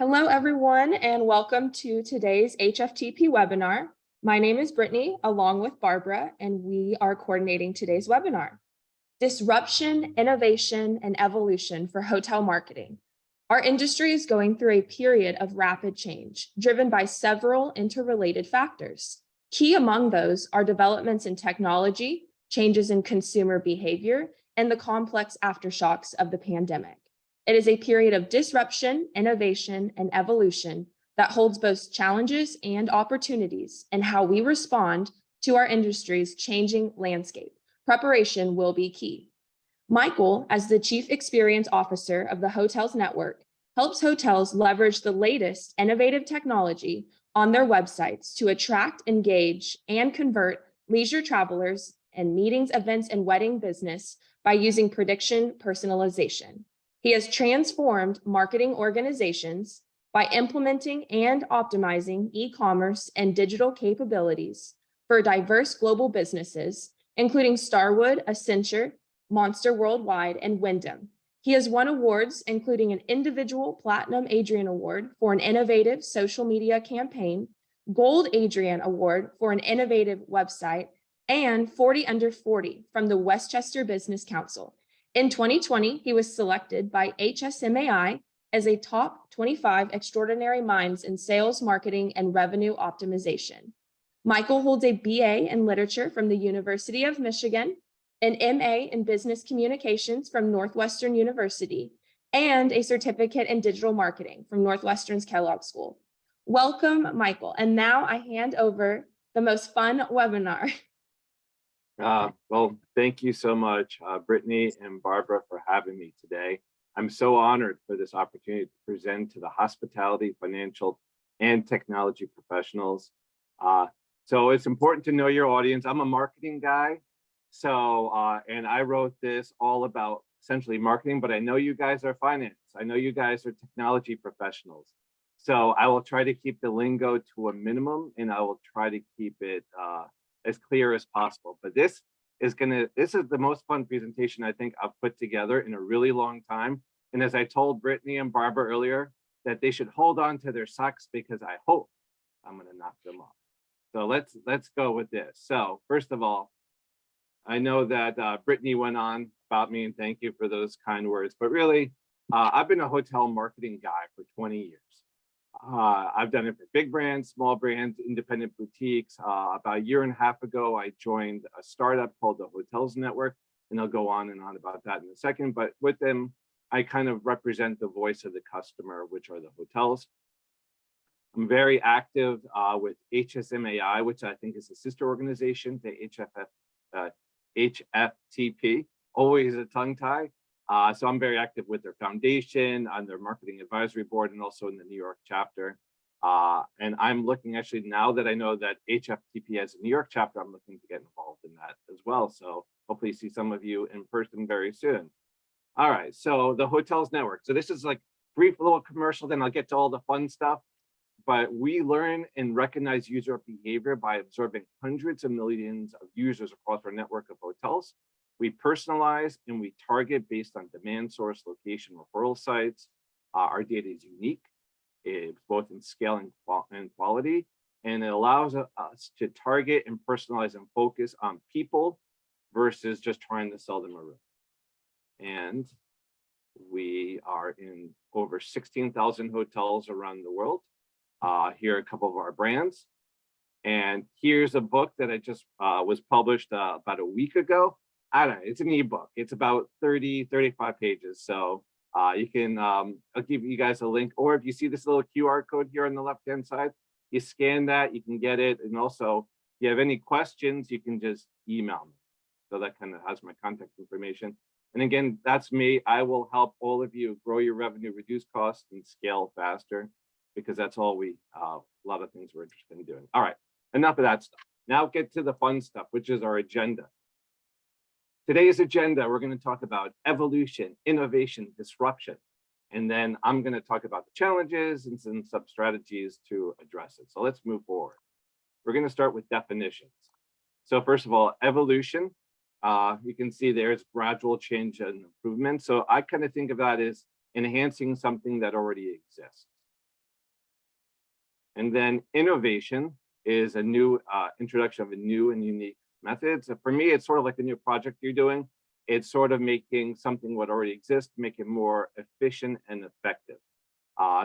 Hello, everyone, and welcome to today's HFTP webinar. My name is Brittany, along with Barbara, and we are coordinating today's webinar. Disruption, innovation, and evolution for hotel marketing. Our industry is going through a period of rapid change, driven by several interrelated factors. Key among those are developments in technology, changes in consumer behavior, and the complex aftershocks of the pandemic. It is a period of disruption, innovation, and evolution that holds both challenges and opportunities in how we respond to our industry's changing landscape. Preparation will be key. Michael, as the Chief Experience Officer of the Hotels Network, helps hotels leverage the latest innovative technology on their websites to attract, engage, and convert leisure travelers in meetings, events, and wedding business by using prediction personalization. He has transformed marketing organizations by implementing and optimizing e-commerce and digital capabilities for diverse global businesses, including Starwood, Accenture, Monster Worldwide, and Wyndham. He has won awards, including an individual Platinum Adrian Award for an innovative social media campaign, Gold Adrian Award for an innovative website, and 40 Under 40 from the Westchester Business Council. In 2020, he was selected by HSMAI as a top 25 extraordinary minds in sales, marketing, and revenue optimization. Michael holds a BA in literature from the University of Michigan, an MA in business communications from Northwestern University, and a certificate in digital marketing from Northwestern's Kellogg School. Welcome, Michael. And now I hand over the most fun webinar. Well, thank you so much, Brittany and Barbara, for having me today. I'm so honored for this opportunity to present to the hospitality, financial, and technology professionals. So it's important to know your audience. I'm a marketing guy, and I wrote this all about essentially marketing, but I know you guys are finance. I know you guys are technology professionals. So I will try to keep the lingo to a minimum, and I will try to keep it as clear as possible. But this is the most fun presentation I think I've put together in a really long time. And as I told Brittany and Barbara earlier, that they should hold on to their socks because I hope I'm gonna knock them off. So let's go with this. So first of all, I know that Brittany went on about me, and thank you for those kind words, but really, I've been a hotel marketing guy for 20 years. I've done it for big brands, small brands, independent boutiques. About a year and a half ago, I joined a startup called the Hotels Network, and I'll go on and on about that in a second. But with them, I kind of represent the voice of the customer, which are the hotels. I'm very active with HSMAI, which I think is a sister organization to HFTP, always a tongue tie. So I'm very active with their foundation, on their marketing advisory board, and also in the New York chapter. And I'm looking actually, now that I know that HFTP has a New York chapter, I'm looking to get involved in that as well. So hopefully see some of you in person very soon. All right, so the Hotels Network. So this is like brief little commercial, then I'll get to all the fun stuff. But we learn and recognize user behavior by observing hundreds of millions of users across our network of hotels. We personalize and we target based on demand source, location, referral sites. Our data is unique, both in scale and quality, and it allows us to target and personalize and focus on people versus just trying to sell them a room. And we are in over 16,000 hotels around the world. Here are a couple of our brands. And here's a book that I just was published about a week ago. I don't know, it's an ebook. It's about 30, 35 pages. So you can, I'll give you guys a link, or if you see this little QR code here on the left-hand side, you scan that, you can get it. And also, if you have any questions, you can just email me. So that kind of has my contact information. And again, that's me. I will help all of you grow your revenue, reduce costs, and scale faster, because that's all a lot of things we're interested in doing. All right, enough of that stuff. Now get to the fun stuff, which is our agenda. Today's agenda, we're going to talk about evolution, innovation, disruption. And then I'm going to talk about the challenges and some sub-strategies to address it. So let's move forward. We're going to start with definitions. So first of all, evolution. You can see there's gradual change and improvement. So I kind of think of that as enhancing something that already exists. And then innovation is a new introduction of a new and unique method. So for me, it's sort of like a new project you're doing. It's sort of making something what already exists, make it more efficient and effective.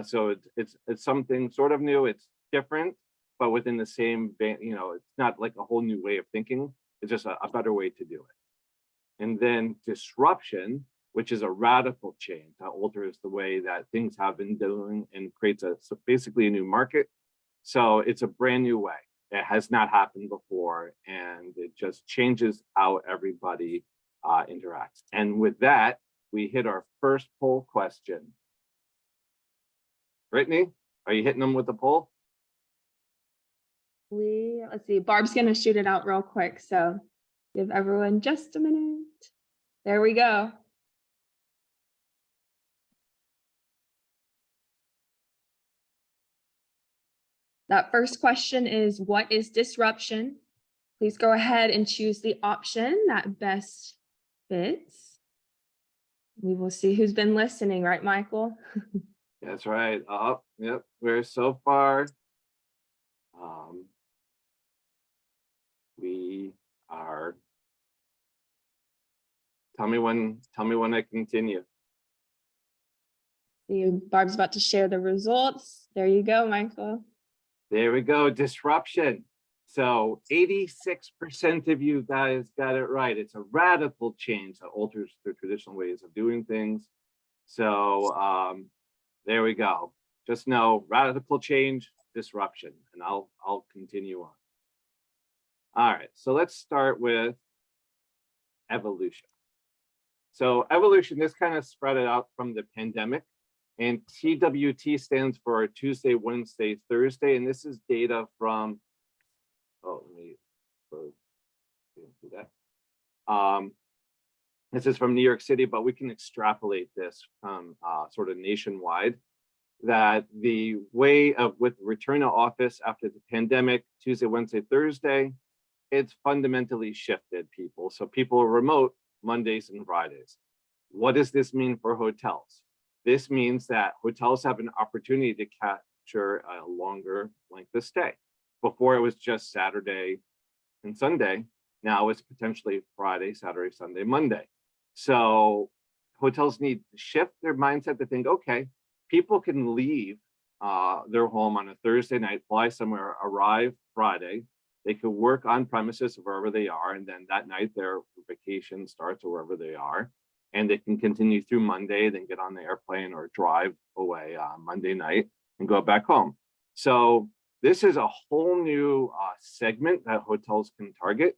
So it's something sort of new. It's different, but within the same, it's not like a whole new way of thinking. It's just a better way to do it. And then disruption, which is a radical change that alters the way that things have been doing and creates basically a new market. So it's a brand new way. It has not happened before, and it just changes how everybody interacts. And with that, we hit our first poll question. Brittany, are you hitting them with the poll? Let's see, Barb's gonna shoot it out real quick, so give everyone just a minute. There we go. That first question is, what is disruption? Please go ahead and choose the option that best fits. We will see who's been listening, right, Michael? That's right. Yep. We're so far. We are. Tell me when I continue. See, Barb's about to share the results. There you go, Michael. There we go. Disruption. So 86% of you guys got it right. It's a radical change that alters the traditional ways of doing things. So there we go. Just know radical change, disruption, and I'll continue on. All right, so let's start with evolution. So evolution, this kind of spread it out from the pandemic, and TWT stands for Tuesday, Wednesday, Thursday, and this is data from, let me do that. This is from New York City, but we can extrapolate this from sort of nationwide, that the way of with return to office after the pandemic, Tuesday, Wednesday, Thursday, it's fundamentally shifted people. So people are remote Mondays and Fridays. What does this mean for hotels? This means that hotels have an opportunity to capture a longer length of stay. Before it was just Saturday and Sunday. Now it's potentially Friday, Saturday, Sunday, Monday. So hotels need to shift their mindset to think, okay, people can leave their home on a Thursday night, fly somewhere, arrive Friday. They could work on premises wherever they are, and then that night their vacation starts wherever they are, and they can continue through Monday, then get on the airplane or drive away Monday night and go back home. So this is a whole new segment that hotels can target,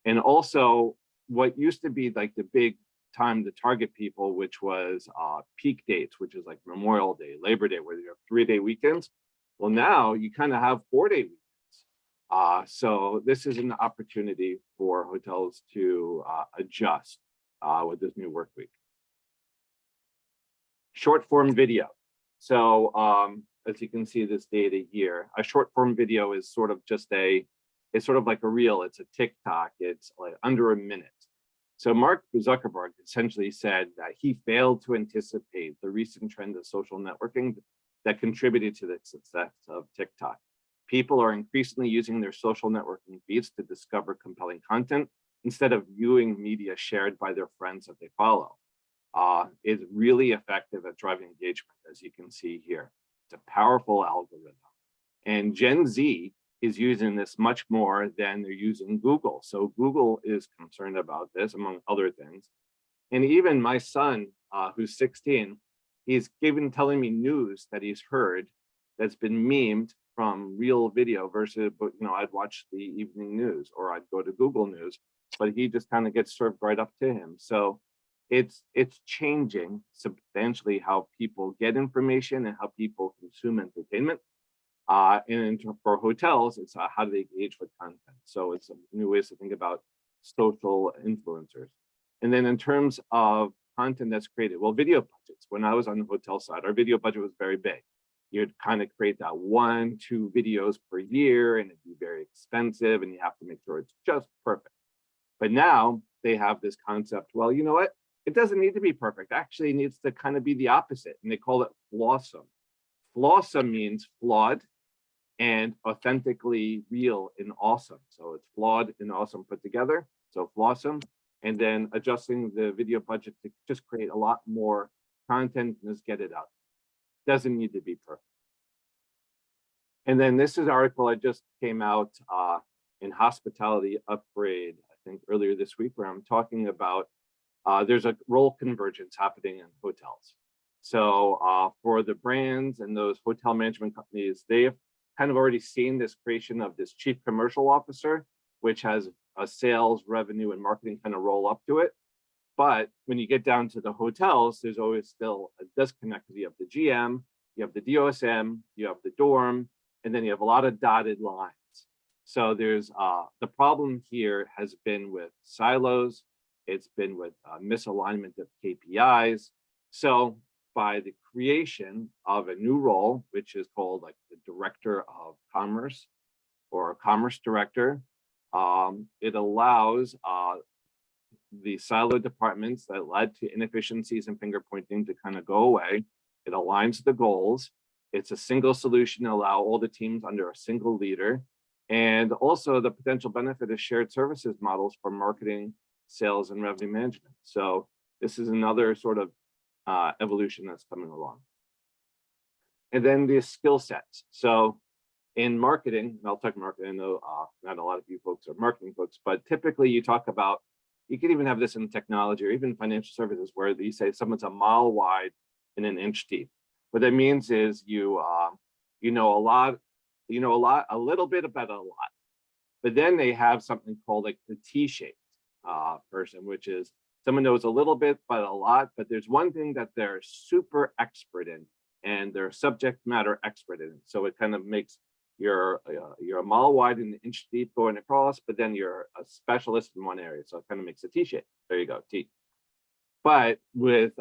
and also what used to be like the big time to target people, which was peak dates, which is like Memorial Day, Labor Day, where you have 3-day weekends. Well, now you kind of have 4-day weekends. So this is an opportunity for hotels to adjust with this new work week. Short form video. So as you can see this data here, a short form video is sort of just it's sort of like a reel. It's a TikTok. It's like under a minute. So Mark Zuckerberg essentially said that he failed to anticipate the recent trend of social networking that contributed to the success of TikTok. People are increasingly using their social networking feeds to discover compelling content instead of viewing media shared by their friends that they follow. It's really effective at driving engagement, as you can see here. It's a powerful algorithm. And Gen Z is using this much more than they're using Google. So Google is concerned about this, among other things. And even my son, who's 16, he's telling me news that he's heard that's been memed from real video versus, I'd watch the evening news or I'd go to Google News, but he just kind of gets served right up to him. So it's changing substantially how people get information and how people consume entertainment. And for hotels, it's how do they engage with content? So it's new ways to think about social influencers. And then in terms of content that's created, well, video budgets. When I was on the hotel side, our video budget was very big. You'd kind of create that 1-2 videos per year, and it'd be very expensive, and you have to make sure it's just perfect. But now they have this concept, well, you know what? It doesn't need to be perfect. Actually, it needs to kind of be the opposite, and they call it flawsome. Flawsome means flawed, and authentically real and awesome. So it's flawed and awesome put together. So flawsome. And then adjusting the video budget to just create a lot more content and just get it out. Doesn't need to be perfect. And then this is an article I just came out in Hospitality Upgrade, I think earlier this week, where I'm talking about there's a role convergence happening in hotels. So for the brands and those hotel management companies, they've kind of already seen this creation of this chief commercial officer, which has a sales, revenue, and marketing kind of roll up to it. But when you get down to the hotels, there's always still a disconnect. You have the GM, you have the DOSM, you have the dorm, and then you have a lot of dotted lines. So there's the problem here has been with silos. It's been with misalignment of KPIs. So by the creation of a new role, which is called like the Director of Commerce or a Commerce Director, it allows the silo departments that led to inefficiencies and finger pointing to kind of go away. It aligns the goals. It's a single solution to allow all the teams under a single leader. And also the potential benefit is shared services models for marketing, sales, and revenue management. So this is another sort of evolution that's coming along. And then the skill sets. So in marketing, and I'll talk marketing, I know not a lot of you folks are marketing folks, but typically you talk about, you can even have this in technology or even financial services where you say someone's a mile wide and an inch deep. What that means is you know a little bit about a lot, but then they have something called like the T-shaped person, which is someone knows a little bit but a lot, but there's one thing that they're super expert in and they're subject matter expert in. So it kind of makes you're a mile wide and an inch deep going across, but then you're a specialist in one area. So it kind of makes a T-shape. There you go, T. But with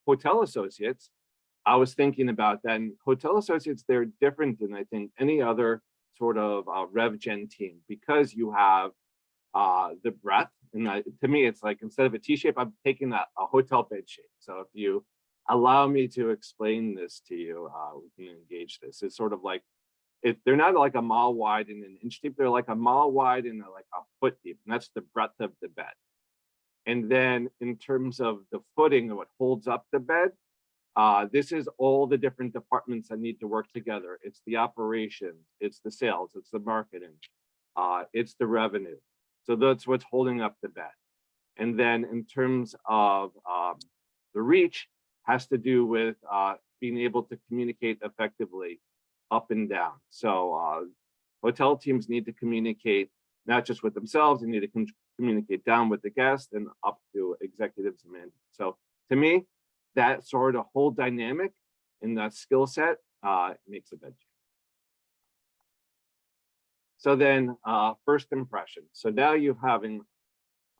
hotel associates, I was thinking about that. And hotel associates, they're different than I think any other sort of rev gen team because you have the breadth. And to me, it's like instead of a T-shape, I'm taking a hotel bed shape. So if you allow me to explain this to you, we can engage this. It's sort of like, they're not like a mile wide and an inch deep, they're like a mile wide and like a foot deep, and that's the breadth of the bed. And then in terms of the footing and what holds up the bed, this is all the different departments that need to work together. It's the operations, it's the sales, it's the marketing, it's the revenue. So that's what's holding up the bed. And then in terms of the reach, has to do with being able to communicate effectively up and down. So hotel teams need to communicate not just with themselves, they need to communicate down with the guest and up to executives and management. So to me, that sort of whole dynamic in that skill set makes a bed change. So then first impression. So now you're having,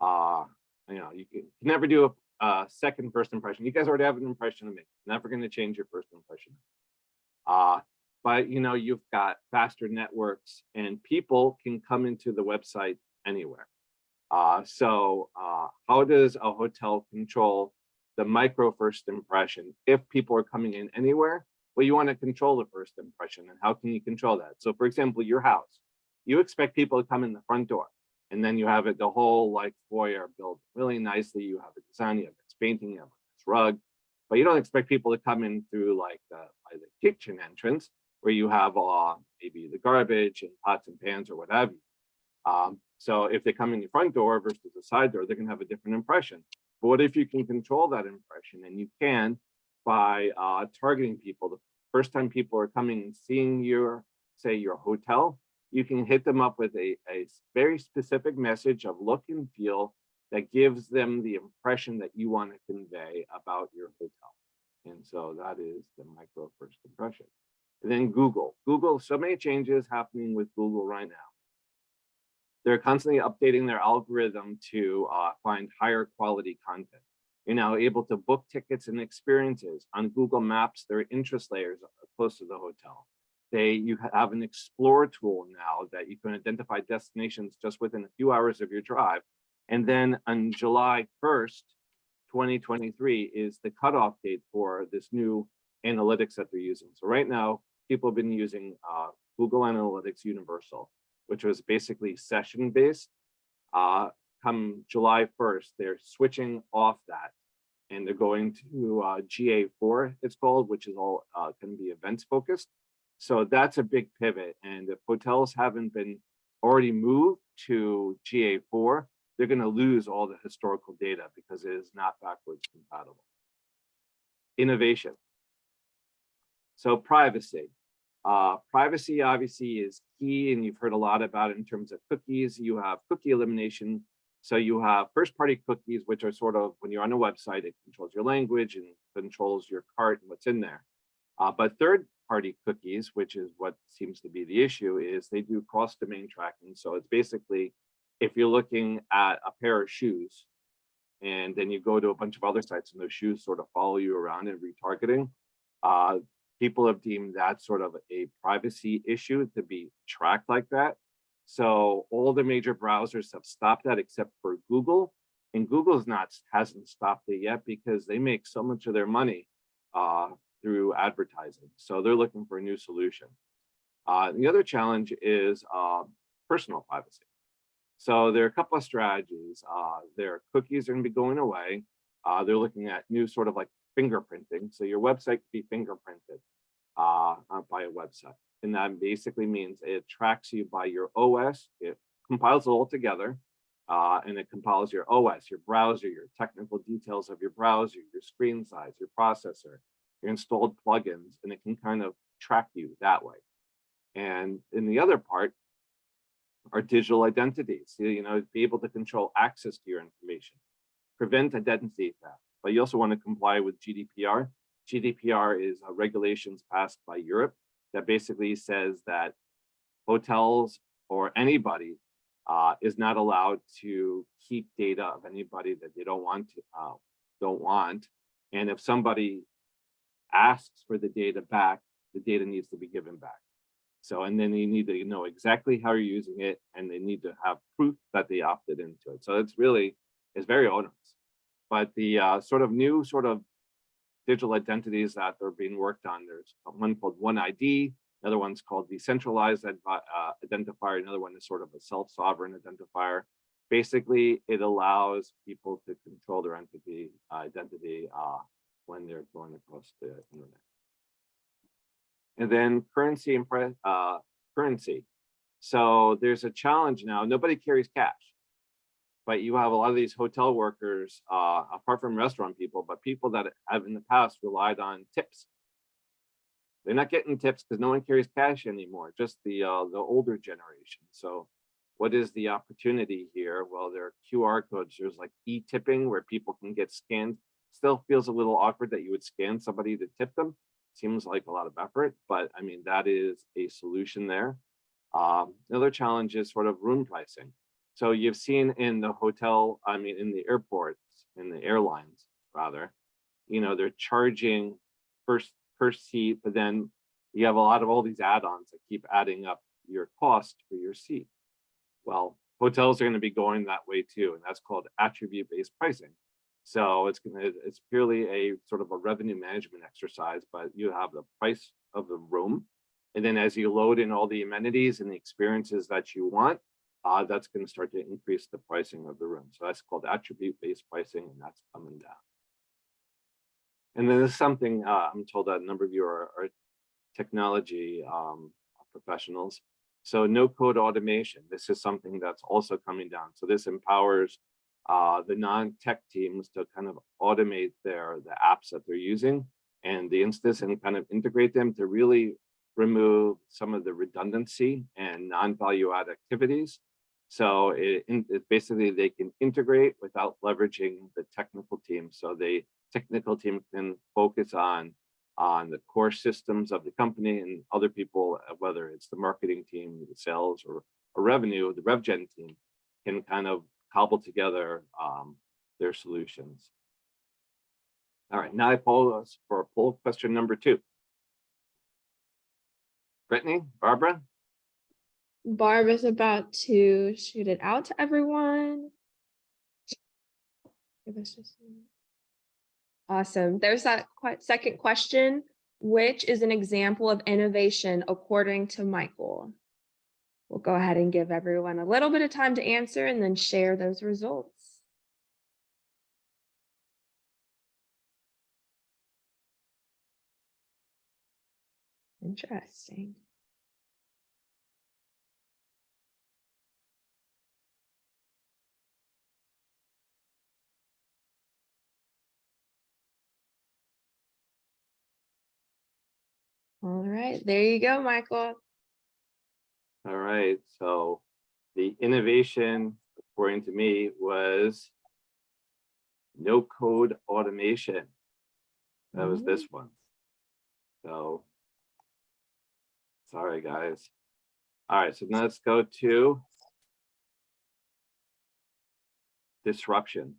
you can never do a second first impression. You guys already have an impression of me. Never going to change your first impression. But you've got faster networks and people can come into the website anywhere. So how does a hotel control the micro first impression if people are coming in anywhere? Well, you want to control the first impression, and how can you control that? So for example, your house, you expect people to come in the front door, and then you have it the whole like foyer built really nicely. You have a design, you have this painting, you have this rug, but you don't expect people to come in through like the kitchen entrance where you have maybe the garbage and pots and pans or what have you. So if they come in the front door versus the side door, they're going to have a different impression. But what if you can control that impression? And you can by targeting people. The first time people are coming and seeing your hotel, you can hit them up with a very specific message of look and feel that gives them the impression that you want to convey about your hotel. And so that is the micro first impression. And then Google, so many changes happening with Google right now. They're constantly updating their algorithm to find higher quality content. You're now able to book tickets and experiences on Google Maps. Their interest layers are close to the hotel. You have an Explore tool now that you can identify destinations just within a few hours of your drive. And then on July 1st, 2023 is the cutoff date for this new analytics that they're using. So right now, people have been using Google Analytics Universal, which was basically session-based. Come July 1st, they're switching off that and they're going to GA4, it's called, which is all going to be events focused. So that's a big pivot. And if hotels haven't been already moved to GA4, they're going to lose all the historical data because it is not backwards compatible. Innovation. So privacy. Privacy obviously is key, and you've heard a lot about it in terms of cookies. You have cookie elimination. So you have first-party cookies, which are sort of, when you're on a website, it controls your language and controls your cart and what's in there. But third-party cookies, which is what seems to be the issue, is they do cross-domain tracking. So it's basically, if you're looking at a pair of shoes, and then you go to a bunch of other sites and those shoes sort of follow you around and retargeting, people have deemed that sort of a privacy issue to be tracked like that. So all the major browsers have stopped that except for Google, and Google's hasn't stopped it yet because they make so much of their money through advertising. So they're looking for a new solution. The other challenge is personal privacy. So there are a couple of strategies. Their cookies are going to be going away. They're looking at new sort of like fingerprinting. So your website could be fingerprinted by a website. And that basically means it tracks you by your OS. It compiles it all together, and it compiles your OS, your browser, your technical details of your browser, your screen size, your processor, your installed plugins, and it can kind of track you that way. And in the other part are digital identities, you know, be able to control access to your information, prevent identity theft, but you also want to comply with GDPR. GDPR is regulations passed by Europe that basically says that hotels or anybody is not allowed to keep data of anybody that they don't want. And if somebody asks for the data back, the data needs to be given back. So, and then you need to know exactly how you're using it, and they need to have proof that they opted into it. So it's very onerous. But the sort of new sort of digital identities that are being worked on, there's one called One ID, another one's called decentralized identifier, another one is sort of a self-sovereign identifier. Basically, it allows people to control their identity when they're going across the internet. And then currency and currency. So there's a challenge now. Nobody carries cash, but you have a lot of these hotel workers, apart from restaurant people, but people that have in the past relied on tips. They're not getting tips because no one carries cash anymore, just the older generation. So what is the opportunity here? Well, there are QR codes. There's like e-tipping where people can get scanned. Still feels a little awkward that you would scan somebody to tip them. Seems like a lot of effort, but I mean, that is a solution there. Another challenge is sort of room pricing. So you've seen in the hotel, I mean, in the airports, in the airlines, rather, you know, they're charging per seat, but then you have a lot of all these add-ons that keep adding up your cost for your seat. Well, hotels are going to be going that way too, and that's called attribute-based pricing. So it's purely a sort of a revenue management exercise, but you have the price of the room, and then as you load in all the amenities and the experiences that you want, that's going to start to increase the pricing of the room. So that's called attribute-based pricing, and that's coming down. And then there's something I'm told that a number of you are technology professionals. So no code automation. This is something that's also coming down. So this empowers the non-tech teams to kind of automate the apps that they're using and the instance and kind of integrate them to really remove some of the redundancy and non-value add activities. So it basically they can integrate without leveraging the technical team. So the technical team can focus on the core systems of the company, and other people, whether it's the marketing team, the sales, or revenue, the rev gen team, can kind of cobble together their solutions. All right, now I pose for poll question number 2. Brittany, Barbara? Barbara's about to shoot it out to everyone. Give us just a minute. Awesome. There's that second question. Which is an example of innovation according to Michael? We'll go ahead and give everyone a little bit of time to answer and then share those results. Interesting. All right, there you go, Michael. All right, so the innovation, according to me, was no code automation. That was this one. So sorry, guys. All right, so now let's go to disruption.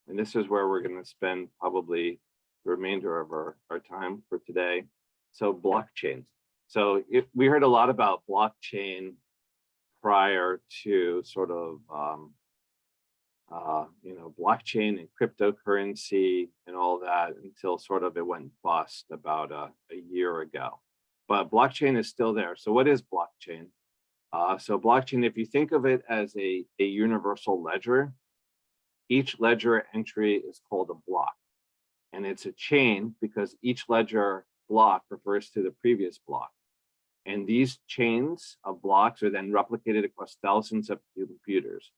And this is where we're going to spend probably the remainder of our time for today. So blockchain. So we heard a lot about blockchain prior to sort of, blockchain and cryptocurrency and all that until sort of it went bust about a year ago. But blockchain is still there. So what is blockchain? So blockchain, if you think of it as a universal ledger, each ledger entry is called a block. And it's a chain because each ledger block refers to the previous block. And these chains of blocks are then replicated across thousands of computers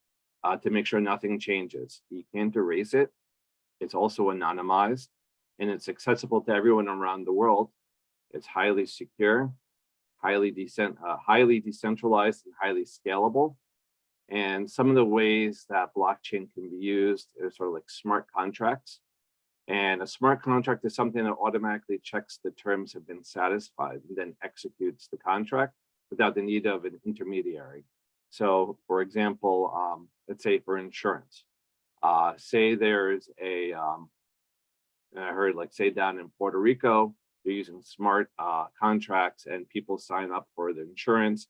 to make sure nothing changes. You can't erase it. It's also anonymized and it's accessible to everyone around the world. It's highly secure, highly decentralized, and highly scalable. And some of the ways that blockchain can be used is sort of like smart contracts. And a smart contract is something that automatically checks the terms have been satisfied and then executes the contract without the need of an intermediary. So for example, let's say for insurance, say there's I heard like say down in Puerto Rico, they're using smart contracts and people sign up for the insurance.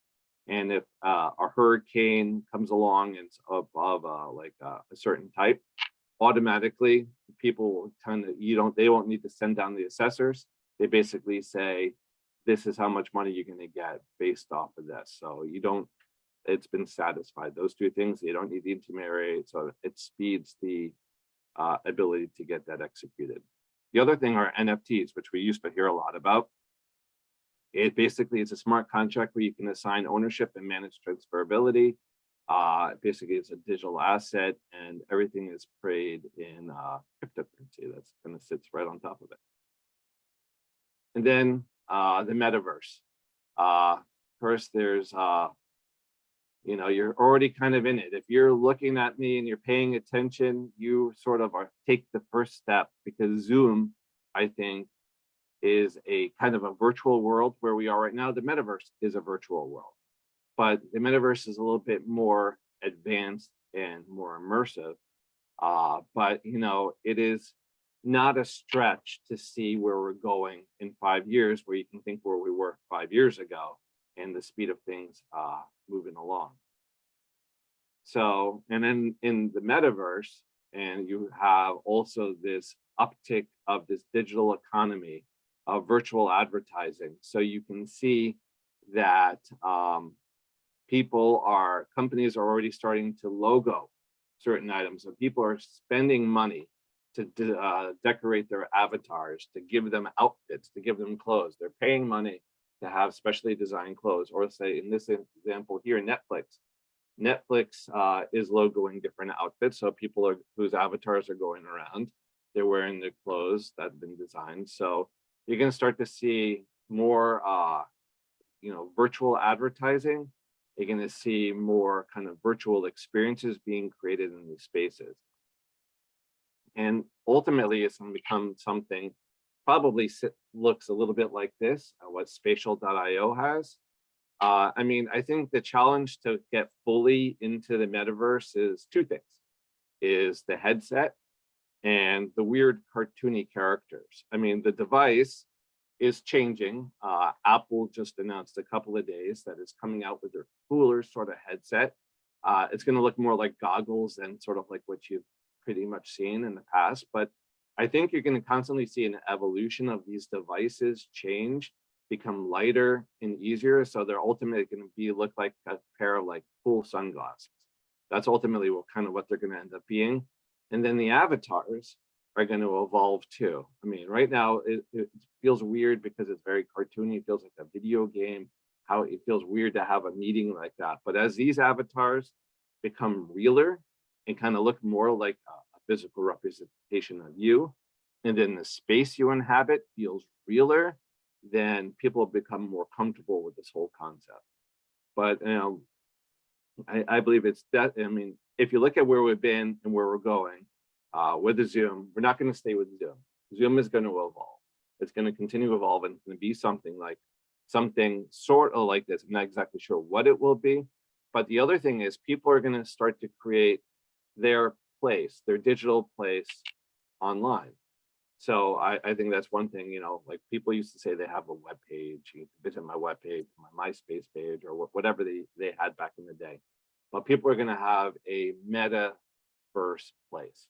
And if a hurricane comes along and it's above a certain type, automatically people they won't need to send down the assessors. They basically say, this is how much money you're going to get based off of this. So it's been satisfied. Those two things, you don't need the intermediary. So it speeds the ability to get that executed. The other thing are NFTs, which we used to hear a lot about. It basically is a smart contract where you can assign ownership and manage transferability. Basically, it's a digital asset and everything is paid in cryptocurrency that's kind of sits right on top of it. And then the metaverse. First, there's, you're already kind of in it. If you're looking at me and you're paying attention, you sort of take the first step because Zoom, I think, is a kind of a virtual world where we are right now. The metaverse is a virtual world, but the metaverse is a little bit more advanced and more immersive. But it is not a stretch to see where we're going in 5 years, where you can think where we were 5 years ago and the speed of things moving along. So, and then in the metaverse, and you have also this uptick of this digital economy of virtual advertising. So you can see that companies are already starting to logo certain items. So people are spending money to decorate their avatars, to give them outfits, to give them clothes. They're paying money to have specially designed clothes, or say in this example here, Netflix. Netflix is logoing different outfits. So people whose avatars are going around, they're wearing the clothes that have been designed. So you're going to start to see more, virtual advertising. You're going to see more kind of virtual experiences being created in these spaces. And ultimately, it's going to become something probably looks a little bit like this, what spatial.io has. I think the challenge to get fully into the metaverse is two things, is the headset and the weird cartoony characters. The device is changing. Apple just announced a couple of days that it's coming out with their cooler sort of headset. It's going to look more like goggles and sort of like what you've pretty much seen in the past, but I think you're going to constantly see an evolution of these devices change, become lighter and easier. So they're ultimately going to look like a pair of like cool sunglasses. That's ultimately what they're going to end up being. And then the avatars are going to evolve too. I mean, right now it feels weird because it's very cartoony. It feels like a video game. How it feels weird to have a meeting like that. But as these avatars become realer and kind of look more like a physical representation of you, and then the space you inhabit feels realer, then people become more comfortable with this whole concept. But I believe it's that. I mean, if you look at where we've been and where we're going with the Zoom, we're not going to stay with Zoom. Zoom is going to evolve. It's going to continue to evolve, and it's going to be something sort of like this. I'm not exactly sure what it will be, but the other thing is people are going to start to create their place, their digital place online. So I think that's one thing, like people used to say they have a web page, you can visit my web page, my MySpace page, or whatever they had back in the day. But people are going to have a metaverse place.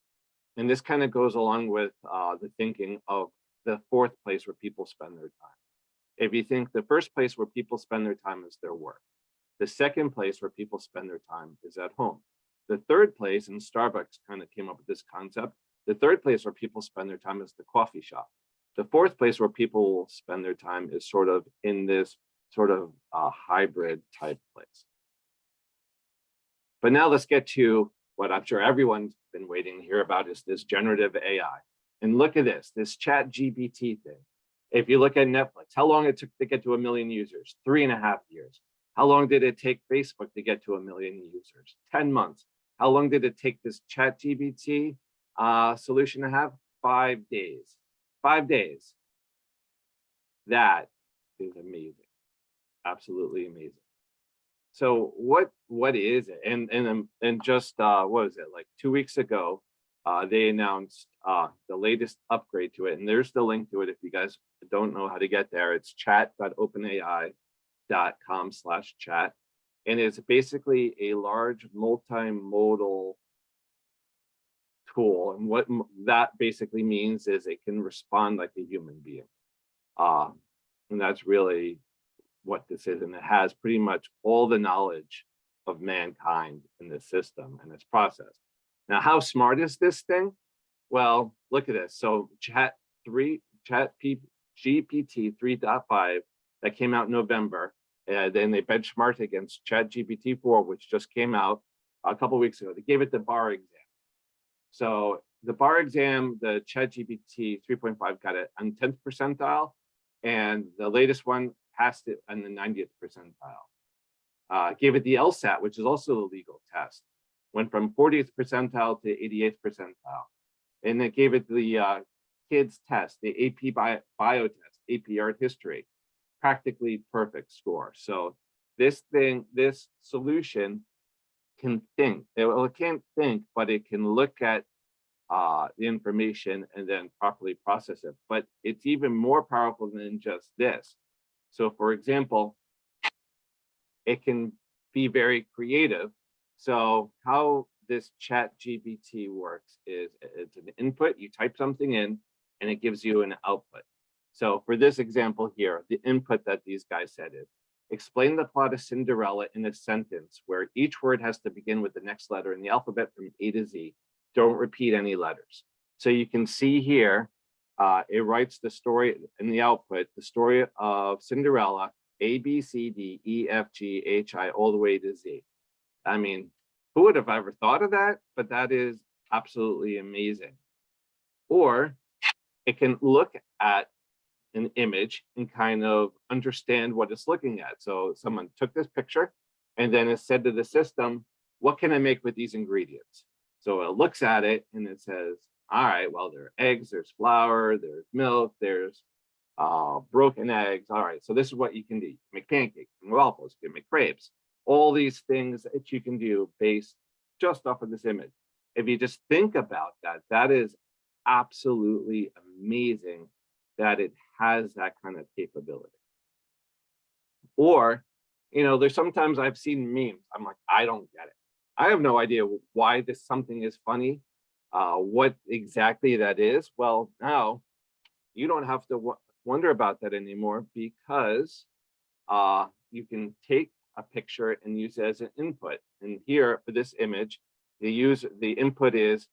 And this kind of goes along with the thinking of the fourth place where people spend their time. If you think the first place where people spend their time is their work, the second place where people spend their time is at home. The third place, and Starbucks kind of came up with this concept, the third place where people spend their time is the coffee shop. The fourth place where people will spend their time is sort of in this sort of hybrid type place. But now let's get to what I'm sure everyone's been waiting to hear about is this generative AI. And look at this ChatGPT thing. If you look at Netflix, how long it took to get to 1 million users? 3.5 years. How long did it take Facebook to get to 1 million users? 10 months. How long did it take this ChatGPT solution to have? 5 days. 5 days. That is amazing. Absolutely amazing. So what is it? And just what was it, like 2 weeks ago, they announced the latest upgrade to it, and there's the link to it if you guys don't know how to get there. It's chat.openai.com/chat, and it's basically a large multimodal tool. And what that basically means is it can respond like a human being, and that's really what this is. And it has pretty much all the knowledge of mankind in this system and its process. Now, how smart is this thing? Well, look at this. So GPT 3.5 that came out in November, and then they benchmarked against ChatGPT 4, which just came out a couple of weeks ago. They gave it the bar exam. So the bar exam, the ChatGPT 3.5 got it on 10th percentile, and the latest one passed it on the 90th percentile. Gave it the LSAT, which is also a legal test. Went from 40th percentile to 88th percentile. And it gave it the kids test, the AP bio test, AP art history, practically perfect score. So this solution can think. Well, it can't think, but it can look at the information and then properly process it. But it's even more powerful than just this. So for example, it can be very creative. So how this ChatGPT works is it's an input, you type something in, and it gives you an output. So for this example here, the input that these guys said is, explain the plot of Cinderella in a sentence where each word has to begin with the next letter in the alphabet from A to Z. Don't repeat any letters. So you can see here, it writes the story in the output, the story of Cinderella, A, B, C, D, E, F, G, H, I, all the way to Z. I mean, who would have ever thought of that? But that is absolutely amazing. Or it can look at an image and kind of understand what it's looking at. So someone took this picture and then it said to the system, what can I make with these ingredients? So it looks at it and it says, all right, well, there are eggs, there's flour, there's milk, there's broken eggs. All right, so this is what you can do. You can make pancakes, and waffles, you can make crepes. All these things that you can do based just off of this image. If you just think about that, that is absolutely amazing that it has that kind of capability. Or, there's sometimes I've seen memes. I'm like, I don't get it. I have no idea why this something is funny. What exactly that is, well, now you don't have to wonder about that anymore, because you can take a picture and use it as an input. And here for this image, the input is,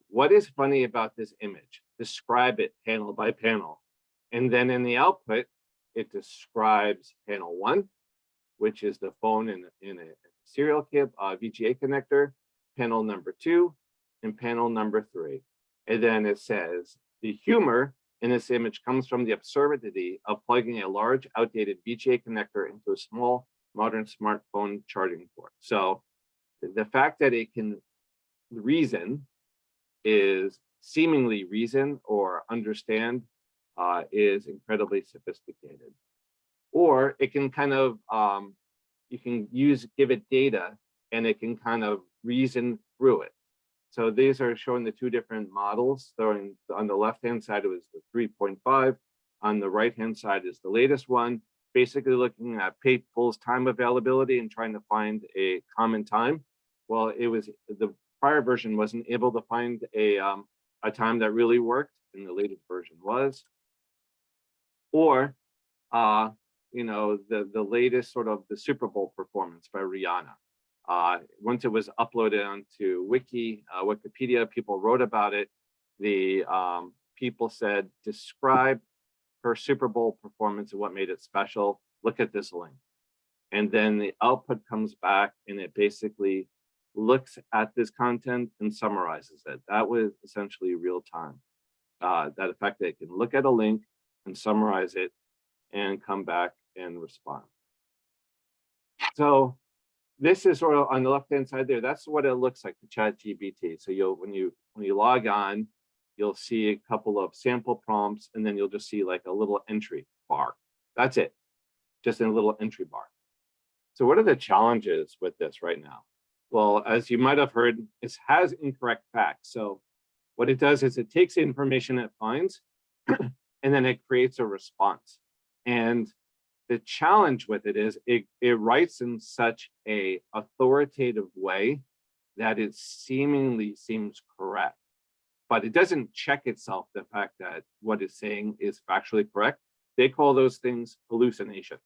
what is funny about this image? Describe it panel by panel. And then in the output, it describes panel 1, which is the phone in a serial kit VGA connector, panel number 2, and panel number 3. And then it says the humor in this image comes from the absurdity of plugging a large outdated VGA connector into a small modern smartphone charging port. So the fact that it can reason, is seemingly reason or understand, is incredibly sophisticated. Or it can kind of, you can give it data and it can kind of reason through it. So these are showing the 2 different models. So on the left-hand side, it was the 3.5. On the right-hand side is the latest one, basically looking at people's time availability and trying to find a common time. Well, it was the prior version wasn't able to find a time that really worked, and the latest version was. Or, the latest sort of the Super Bowl performance by Rihanna. Once it was uploaded onto Wikipedia, people wrote about it. The people said, describe her Super Bowl performance and what made it special. Look at this link. And then the output comes back and it basically looks at this content and summarizes it. That was essentially real time. That effect that it can look at a link and summarize it and come back and respond. So this is sort of on the left-hand side there. That's what it looks like, the ChatGPT. So when you log on, you'll see a couple of sample prompts, and then you'll just see like a little entry bar. That's it, just a little entry bar. So what are the challenges with this right now? Well, as you might have heard, it has incorrect facts. So what it does is it takes the information it finds, and then it creates a response. And the challenge with it is it writes in such a authoritative way that it seemingly seems correct, but it doesn't check itself the fact that what it's saying is factually correct. They call those things hallucinations.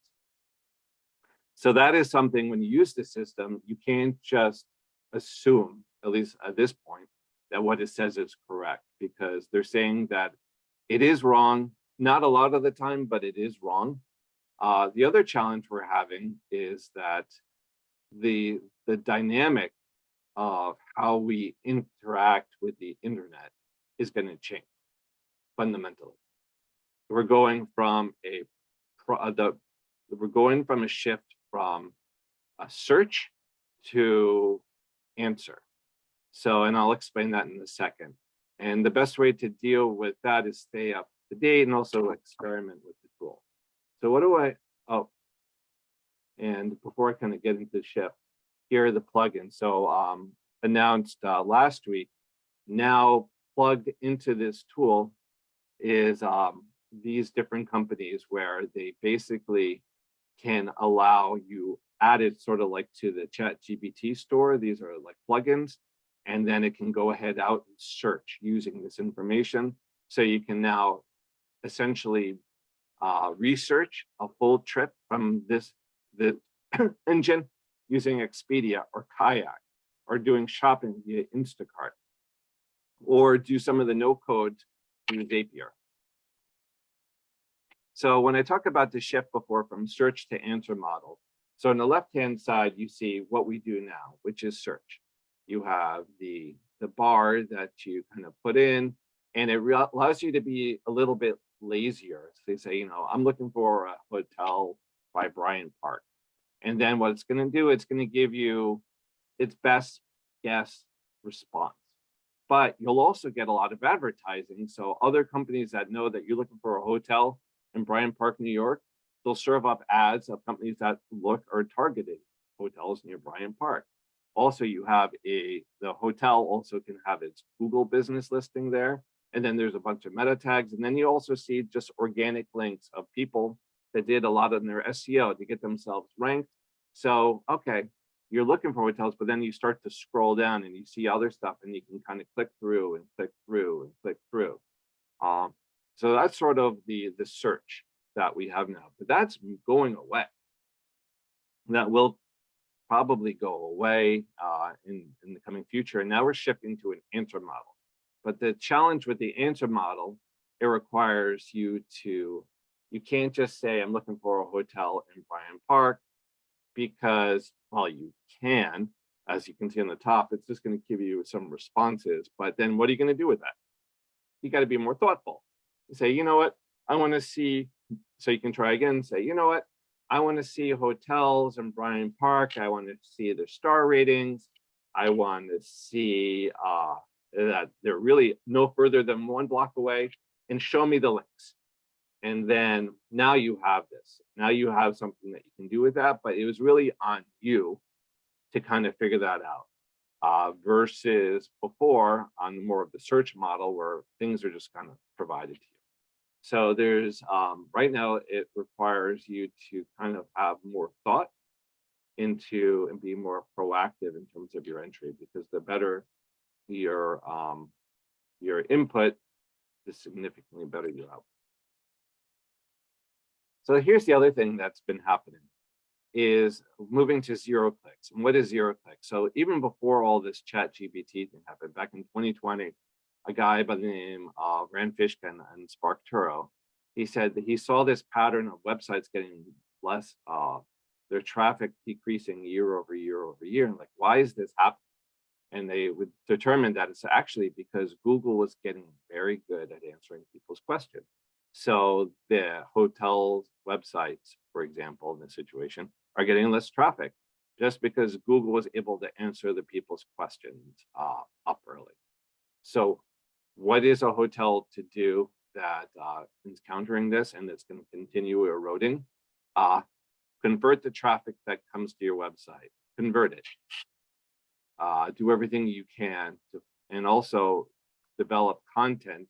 So that is something, when you use the system, you can't just assume, at least at this point, that what it says is correct, because they're saying that it is wrong, not a lot of the time, but it is wrong. The other challenge we're having is that the dynamic of how we interact with the internet is going to change fundamentally. We're going from a shift from a search to answer. So, and I'll explain that in a second. And the best way to deal with that is stay up to date and also experiment with the tool. So what do and before I kind of get into the shift, here are the plugins. So announced last week, now plugged into this tool is these different companies where they basically can allow you added sort of like to the ChatGPT store. These are like plugins, and then it can go ahead out and search using this information. So you can now essentially research a full trip from the engine using Expedia or Kayak, or doing shopping via Instacart, or do some of the no code through Zapier. So when I talk about the shift before from search to answer model, so on the left-hand side, you see what we do now, which is search. You have the bar that you kind of put in, and it allows you to be a little bit lazier. So they say, I'm looking for a hotel by Bryant Park. And then what it's going to do, it's going to give you its best guess response. But you'll also get a lot of advertising. So other companies that know that you're looking for a hotel in Bryant Park, New York, they'll serve up ads of companies that look or targeted hotels near Bryant Park. Also, you have the hotel also can have its Google business listing there. And then there's a bunch of meta tags. And then you also see just organic links of people that did a lot of their SEO to get themselves ranked. So, okay, you're looking for hotels, but then you start to scroll down and you see other stuff and you can kind of click through and click through and click through. So that's sort of the search that we have now, but that's going away. That will probably go away in the coming future. And now we're shifting to an answer model. But the challenge with the answer model, it requires you can't just say, I'm looking for a hotel in Bryant Park, because, well, you can, as you can see on the top, it's just going to give you some responses. But then what are you going to do with that? You got to be more thoughtful. You say, you know what, I want to see, so you can try again, say, you know what, I want to see hotels in Bryant Park. I want to see their star ratings. I want to see that they're really no further than 1 block away, and show me the links. And then now you have this. Now you have something that you can do with that, but it was really on you to kind of figure that out. Versus before on more of the search model where things are just kind of provided to you. So there's right now it requires you to kind of have more thought into and be more proactive in terms of your entry, because the better your input, the significantly better your output. So here's the other thing that's been happening is moving to zero clicks. And what is zero clicks? So even before all this ChatGPT thing happened, back in 2020, a guy by the name of Rand Fishkin and Spark Turo, he said that he saw this pattern of websites getting less, their traffic decreasing year over year over year. And like, why is this happening? And they would determine that it's actually because Google was getting very good at answering people's questions. So the hotels websites, for example, in this situation, are getting less traffic just because Google was able to answer the people's questions up early. So what is a hotel to do that is countering this and that's going to continue eroding? Convert the traffic that comes to your website, convert it. Do everything you can to, and also develop content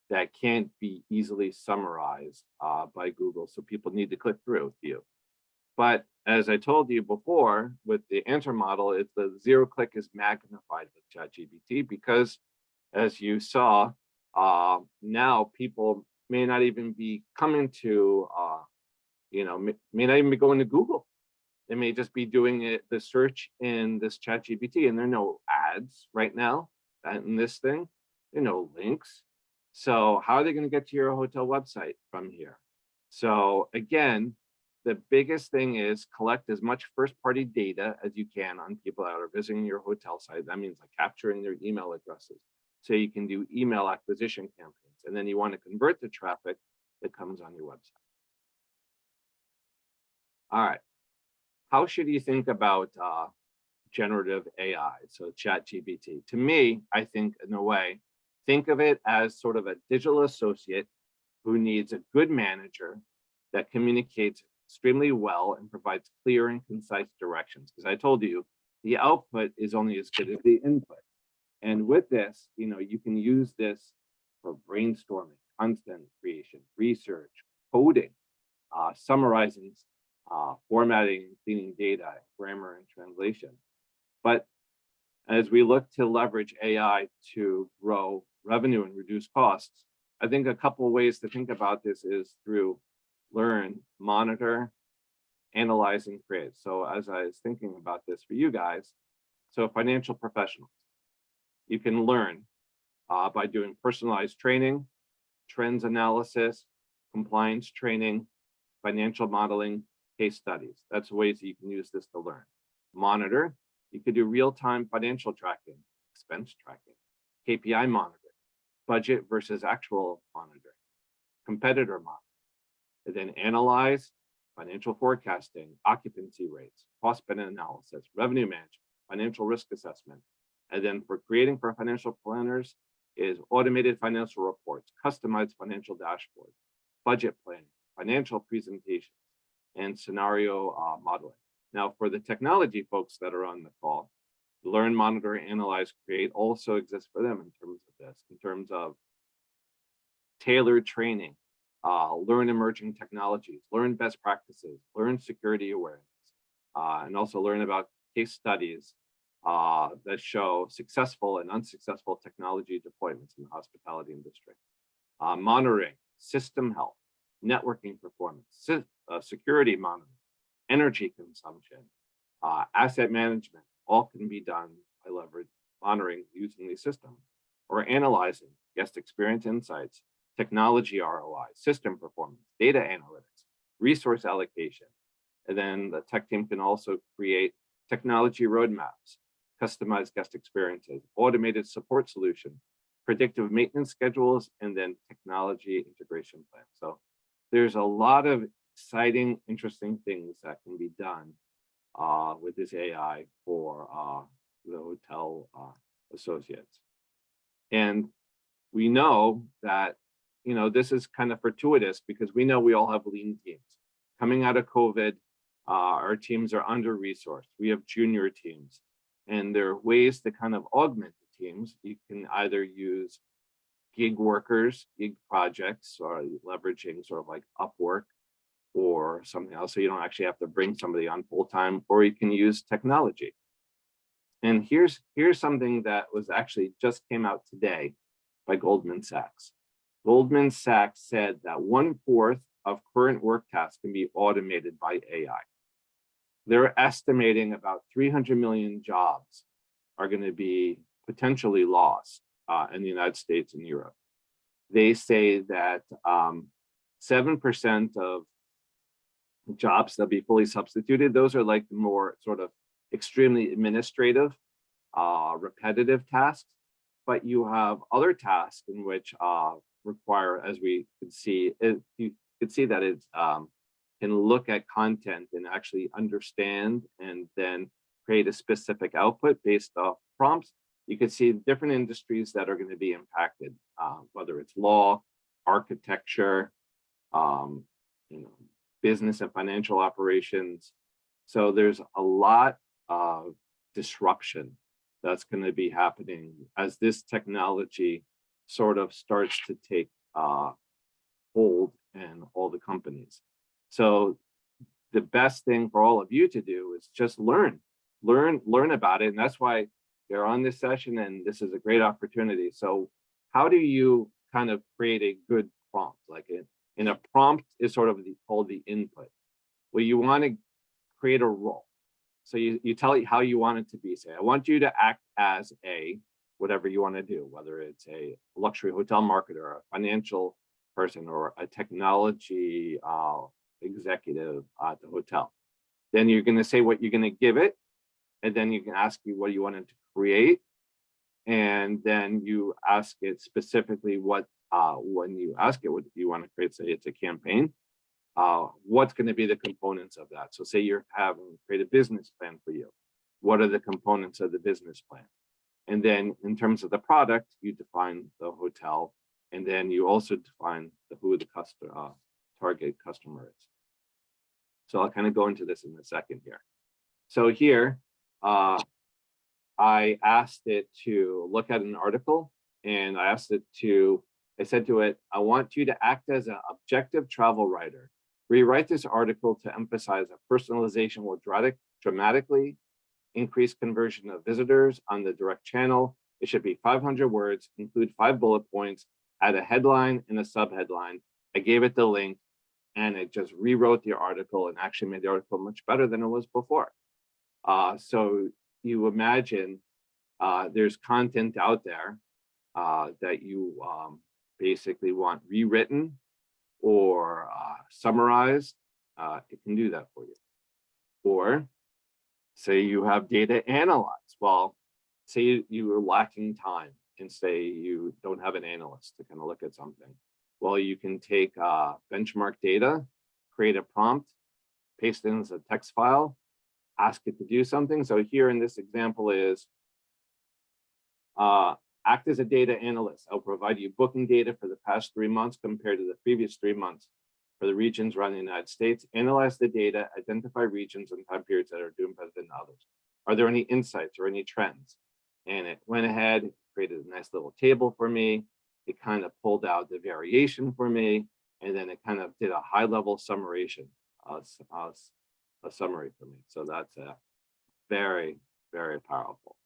that can't be easily summarized by Google, so people need to click through to you. But as I told you before, with the answer model, it's the zero click is magnified with ChatGPT, because as you saw, now people may not even be coming to, may not even be going to Google. They may just be doing the search in this ChatGPT, and there are no ads right now in this thing. There are no links. So how are they going to get to your hotel website from here? So again, the biggest thing is collect as much first-party data as you can on people that are visiting your hotel site. That means like capturing their email addresses, so you can do email acquisition campaigns. And then you want to convert the traffic that comes on your website. All right. How should you think about generative AI, so ChatGPT? To me, I think in a way, think of it as sort of a digital associate who needs a good manager that communicates extremely well and provides clear and concise directions. Because I told you, the output is only as good as the input. And with this, you can use this for brainstorming, content creation, research, coding, summarizing, formatting, cleaning data, grammar, and translation. But as we look to leverage AI to grow revenue and reduce costs, I think a couple of ways to think about this is through learn, monitor, analyze, and create. So as I was thinking about this for you guys, so financial professionals, you can learn by doing personalized training, trends analysis, compliance training, financial modeling, case studies. That's ways that you can use this to learn. Monitor, you could do real-time financial tracking, expense tracking, KPI monitoring, budget versus actual monitoring, competitor monitoring. And then analyze, financial forecasting, occupancy rates, cost benefit analysis, revenue management, financial risk assessment. And then for creating for financial planners is automated financial reports, customized financial dashboards, budget planning, financial presentations, and scenario modeling. Now, for the technology folks that are on the call, learn, monitor, analyze, create also exists for them in terms of this, in terms of tailored training, learn emerging technologies, learn best practices, learn security awareness, and also learn about case studies that show successful and unsuccessful technology deployments in the hospitality industry. Monitoring, system health, networking performance, security monitoring, energy consumption, asset management, all can be done by monitoring using these systems, or analyzing guest experience insights, technology ROI, system performance, data analytics, resource allocation. And then the tech team can also create technology roadmaps, customized guest experiences, automated support solutions, predictive maintenance schedules, and then technology integration plans. So there's a lot of exciting, interesting things that can be done with this AI for the hotel associates. And we know that, this is kind of fortuitous because we know we all have lean teams. Coming out of COVID, our teams are under-resourced. We have junior teams, and there are ways to kind of augment the teams. You can either use gig workers, gig projects, or leveraging sort of like Upwork or something else, so you don't actually have to bring somebody on full-time, or you can use technology. And here's something that was actually just came out today by Goldman Sachs. Goldman Sachs said that 1/4 of current work tasks can be automated by AI. They're estimating about 300 million jobs are going to be potentially lost in the United States and Europe. They say that 7% of jobs that'll be fully substituted, those are like the more sort of extremely administrative, repetitive tasks. But you have other tasks in which require, as we could see, you could see that it can look at content and actually understand and then create a specific output based off prompts. You could see different industries that are going to be impacted, whether it's law, architecture, business and financial operations. So there's a lot of disruption that's going to be happening as this technology sort of starts to take hold in all the companies. So the best thing for all of you to do is just learn about it. And that's why you're on this session, and this is a great opportunity. So how do you kind of create a good prompt? Like in a prompt is sort of called the input. Well, you want to create a role. So you tell it how you want it to be. Say, I want you to act as a whatever you want to do, whether it's a luxury hotel marketer, a financial person, or a technology executive at the hotel. Then you're going to say what you're going to give it, and then you can ask you what you want it to create, and then you ask it specifically what when you ask it what you want to create. Say it's a campaign. What's going to be the components of that? So say you're having to create a business plan for you. What are the components of the business plan? And then in terms of the product, you define the hotel, and then you also define who the target customer is. So I'll kind of go into this in a second here. So here, I asked it to look at an article, and I said to it, I want you to act as an objective travel writer. Rewrite this article to emphasize that personalization will dramatically increase conversion of visitors on the direct channel. It should be 500 words, include 5 bullet points, add a headline and a subheadline. I gave it the link, and it just rewrote the article and actually made the article much better than it was before. So you imagine there's content out there that you basically want rewritten or summarized. It can do that for you. Or say you have data analyzed. Well, say you are lacking time and say you don't have an analyst to kind of look at something. Well, you can take benchmark data, create a prompt, paste it in as a text file, ask it to do something. So here in this example is, act as a data analyst. I'll provide you booking data for the past 3 months compared to the previous 3 months for the regions around the United States. Analyze the data, identify regions and time periods that are doing better than others. Are there any insights or any trends? And it went ahead, created a nice little table for me. It kind of pulled out the variation for me, and then it kind of did a high-level summation, a summary for me. So that's very, very powerful.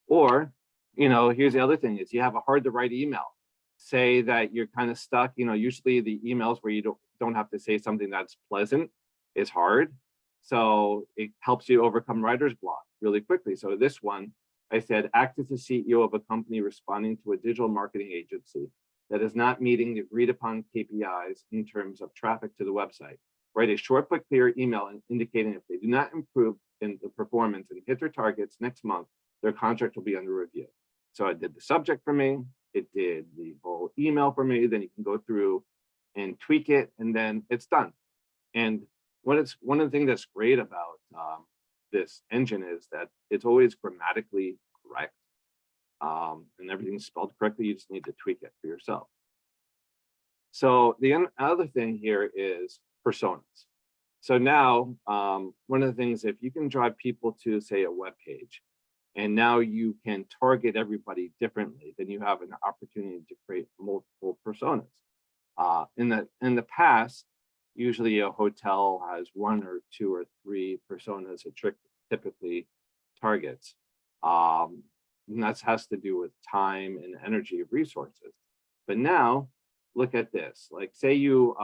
Or, you know, here's the other thing is you have a hard to write email. Say that you're kind of stuck, you know, usually the emails where you don't have to say something that's pleasant is hard. So it helps you overcome writer's block really quickly. So this one, I said, act as the CEO of a company responding to a digital marketing agency that is not meeting the agreed upon KPIs in terms of traffic to the website. Write a short but clear email indicating if they do not improve in the performance and hit their targets next month, their contract will be under review. So I did the subject for me, it did the whole email for me, then you can go through and tweak it, and then it's done. And one of the things that's great about this engine is that it's always grammatically correct, and everything's spelled correctly. You just need to tweak it for yourself. So the other thing here is personas. So now, one of the things, if you can drive people to, say, a web page, and now you can target everybody differently, then you have an opportunity to create multiple personas. In the past, usually a hotel has 1 or 2 or 3 personas it typically targets. And that has to do with time and energy of resources. But now, look at this. Like, say you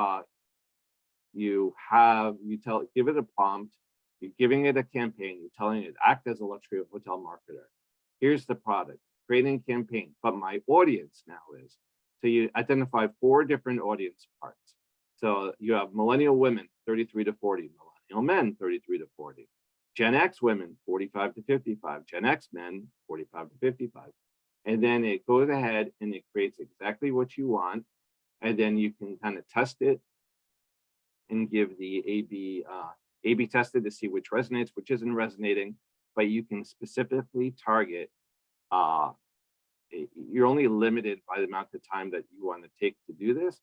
give it a prompt, you're giving it a campaign, you're telling it act as a luxury hotel marketer. Here's the product, creating a campaign, but my audience now is. So you identify 4 different audience parts. So you have millennial women, 33 to 40, millennial men, 33 to 40, Gen X women, 45 to 55, Gen X men, 45 to 55. And then it goes ahead and it creates exactly what you want. And then you can kind of test it and give the A/B tested to see which resonates, which isn't resonating, but you can specifically target. You're only limited by the amount of time that you want to take to do this,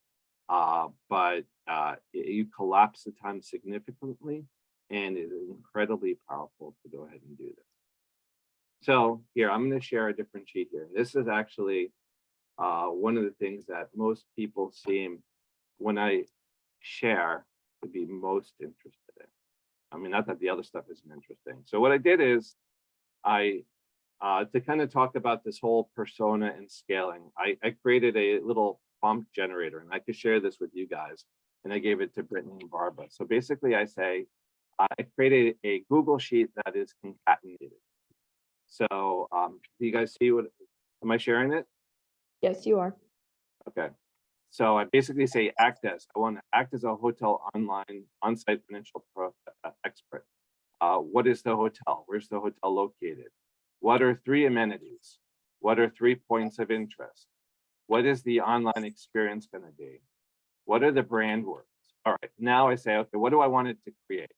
but you collapse the time significantly, and it is incredibly powerful to go ahead and do this. So here, I'm going to share a different sheet here. This is actually one of the things that most people seem, when I share, to be most interested in. I mean, not that the other stuff isn't interesting. So what I did is to kind of talk about this whole persona and scaling, I created a little prompt generator, and I could share this with you guys, and I gave it to Brittany and Barbara. So basically I say, I created a Google sheet that is concatenated. So do you guys see what, am I sharing it? Yes, you are. Okay. So I basically say I want to act as a hotel online on-site financial expert. What is the hotel? Where's the hotel located? What are 3 amenities? What are 3 points of interest? What is the online experience going to be? What are the brand words? All right, now I say, okay, what do I want it to create?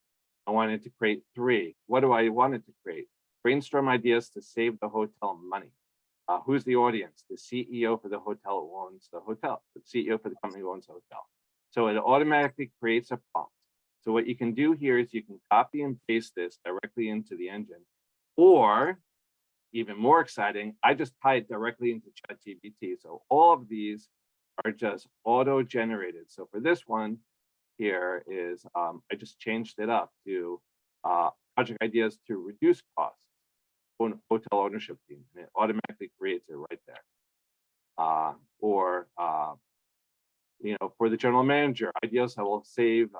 I want it to create 3. What do I want it to create? Brainstorm ideas to save the hotel money. Who's the audience? The CEO for the hotel who owns the hotel, the CEO for the company who owns the hotel. So it automatically creates a prompt. So what you can do here is you can copy and paste this directly into the engine, or even more exciting, I just tie it directly into ChatGPT. So all of these are just auto-generated. So for this one here is, I just changed it up to project ideas to reduce costs. Hotel ownership team, and it automatically creates it right there. For the general manager, ideas that will save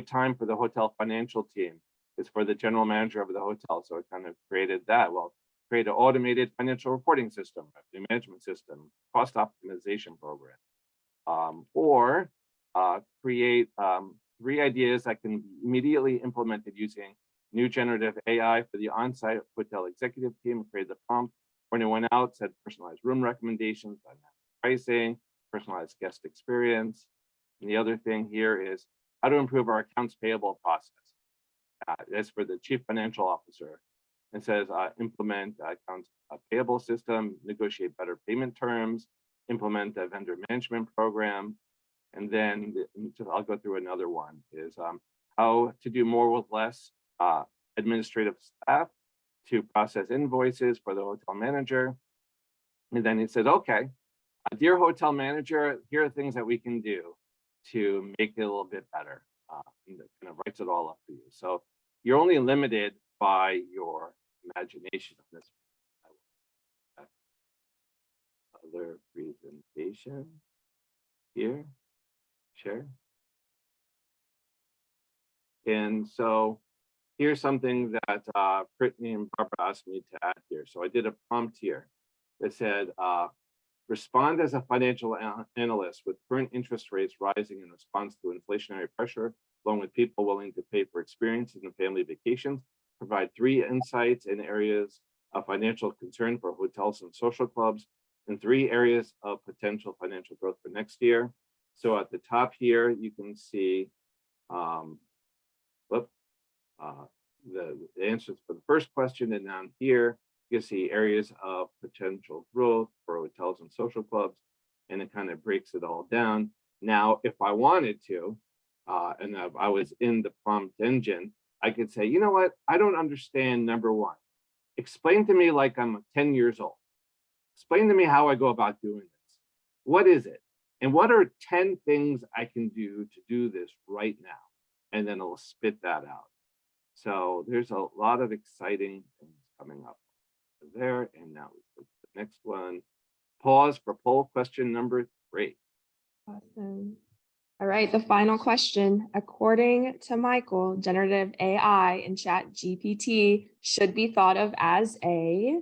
time for the hotel financial team is for the general manager of the hotel. So it kind of created that. Well, create an automated financial reporting system, revenue management system, cost optimization program, or create 3 ideas that can be immediately implemented using new generative AI for the on-site hotel executive team. Created the prompt when it went out, said personalized room recommendations, dynamic pricing, personalized guest experience. And the other thing here is how to improve our accounts payable process. That's for the chief financial officer. It says implement accounts payable system, negotiate better payment terms, implement a vendor management program. And then I'll go through another one is how to do more with less. Administrative staff to process invoices for the hotel manager. And then he said, okay, dear hotel manager, here are things that we can do to make it a little bit better. And it kind of writes it all up for you. So you're only limited by your imagination on this. Other presentation here, share. And so here's something that Brittany and Barbara asked me to add here. So I did a prompt here that said, respond as a financial analyst with current interest rates rising in response to inflationary pressure, along with people willing to pay for experiences and family vacations. Provide 3 insights in areas of financial concern for hotels and social clubs, and 3 areas of potential financial growth for next year. So at the top here, you can see the answers for the first question, and down here, you can see areas of potential growth for hotels and social clubs, and it kind of breaks it all down. Now, if I wanted to, and I was in the prompt engine, I could say, you know what, I don't understand number 1. Explain to me like I'm 10 years old. Explain to me how I go about doing this. What is it? And what are 10 things I can do to do this right now? And then it'll spit that out. So there's a lot of exciting things coming up there. And now we go to the next one. Pause for poll question number 3. Awesome. All right, the final question. According to Michael, generative AI and Chat GPT should be thought of as a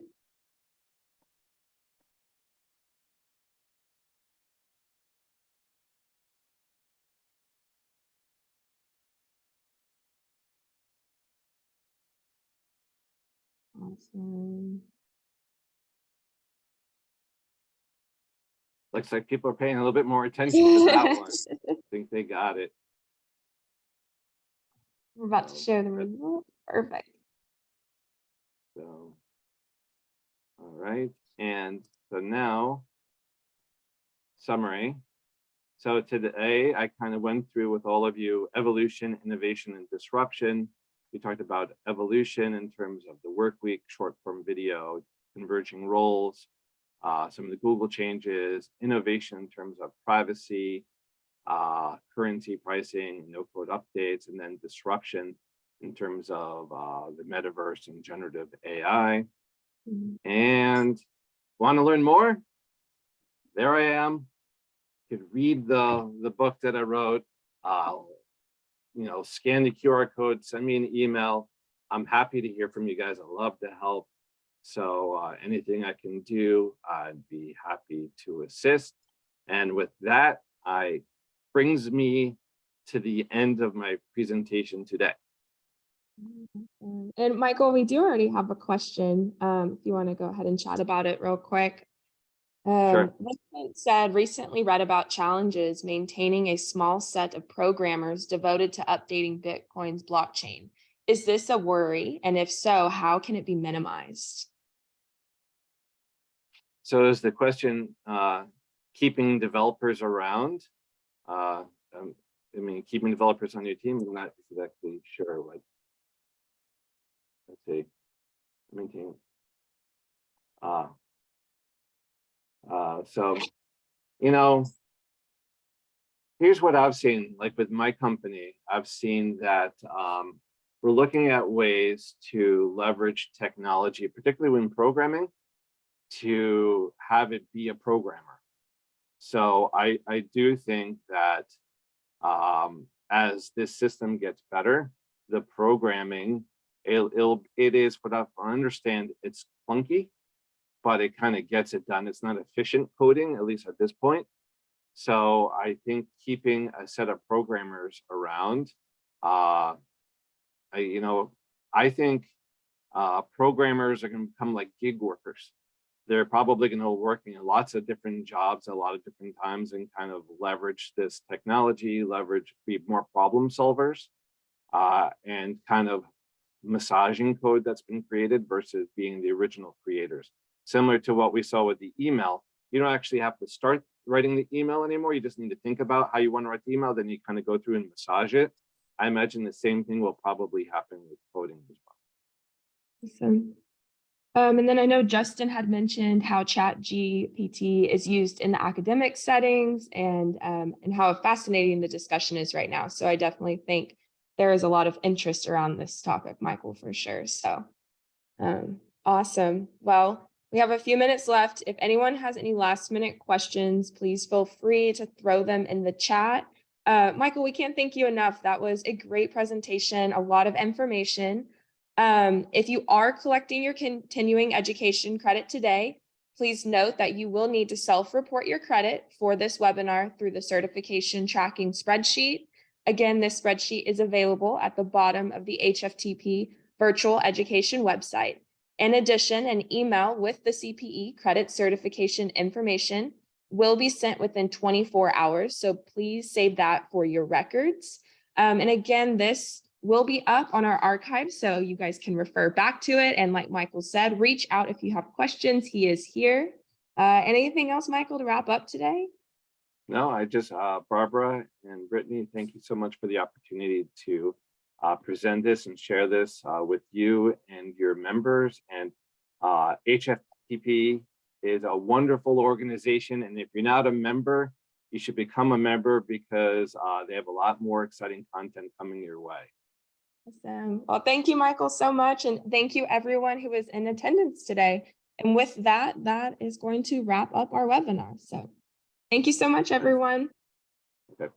awesome. Looks like people are paying a little bit more attention to that one. I think they got it. We're about to share the result. Perfect. So, all right. And so now, summary. So today I kind of went through with all of you evolution, innovation, and disruption. We talked about evolution in terms of the work week, short form video, converging roles, some of the Google changes, innovation in terms of privacy, currency pricing, no code updates, and then disruption in terms of the metaverse and generative AI. And want to learn more? There I am. You could read the book that I wrote, scan the QR code, send me an email. I'm happy to hear from you guys. I love to help. So anything I can do, I'd be happy to assist. And with that, brings me to the end of my presentation today. And Michael, we do already have a question. If you want to go ahead and chat about it real quick. Sure. Vincent said, recently read about challenges maintaining a small set of programmers devoted to updating Bitcoin's blockchain. Is this a worry? And if so, how can it be minimized? So is the question keeping developers around? Keeping developers on your team? I'm not exactly sure. Like, let's see, maintain. So, here's what I've seen, like with my company, I've seen that we're looking at ways to leverage technology, particularly when programming, to have it be a programmer. So I do think that as this system gets better, the programming, it is what I understand, it's clunky, but it kind of gets it done. It's not efficient coding, at least at this point. So I think keeping a set of programmers around, I think programmers are going to become like gig workers. They're probably going to be working in lots of different jobs at a lot of different times and kind of leverage this technology, be more problem solvers, and kind of massaging code that's been created versus being the original creators. Similar to what we saw with the email, you don't actually have to start writing the email anymore. You just need to think about how you want to write the email, then you kind of go through and massage it. I imagine the same thing will probably happen with coding as well. Awesome. And then I know Justin had mentioned how Chat GPT is used in the academic settings and how fascinating the discussion is right now. So I definitely think there is a lot of interest around this topic, Michael, for sure. So awesome. Well, we have a few minutes left. If anyone has any last minute questions, please feel free to throw them in the chat. Michael, we can't thank you enough. That was a great presentation, a lot of information. If you are collecting your continuing education credit today, please note that you will need to self-report your credit for this webinar through the certification tracking spreadsheet. Again, this spreadsheet is available at the bottom of the HFTP virtual education website. In addition, an email with the CPE credit certification information will be sent within 24 hours. So please save that for your records. And again, this will be up on our archive, so you guys can refer back to it. And like Michael said, reach out if you have questions. He is here. Anything else, Michael, to wrap up today? No, I just, Barbara and Brittany, thank you so much for the opportunity to present this and share this with you and your members. And HFTP is a wonderful organization. And if you're not a member, you should become a member because they have a lot more exciting content coming your way. Awesome. Well, thank you, Michael, so much. And thank you, everyone who was in attendance today. And with that, that is going to wrap up our webinar. So thank you so much, everyone. Okay.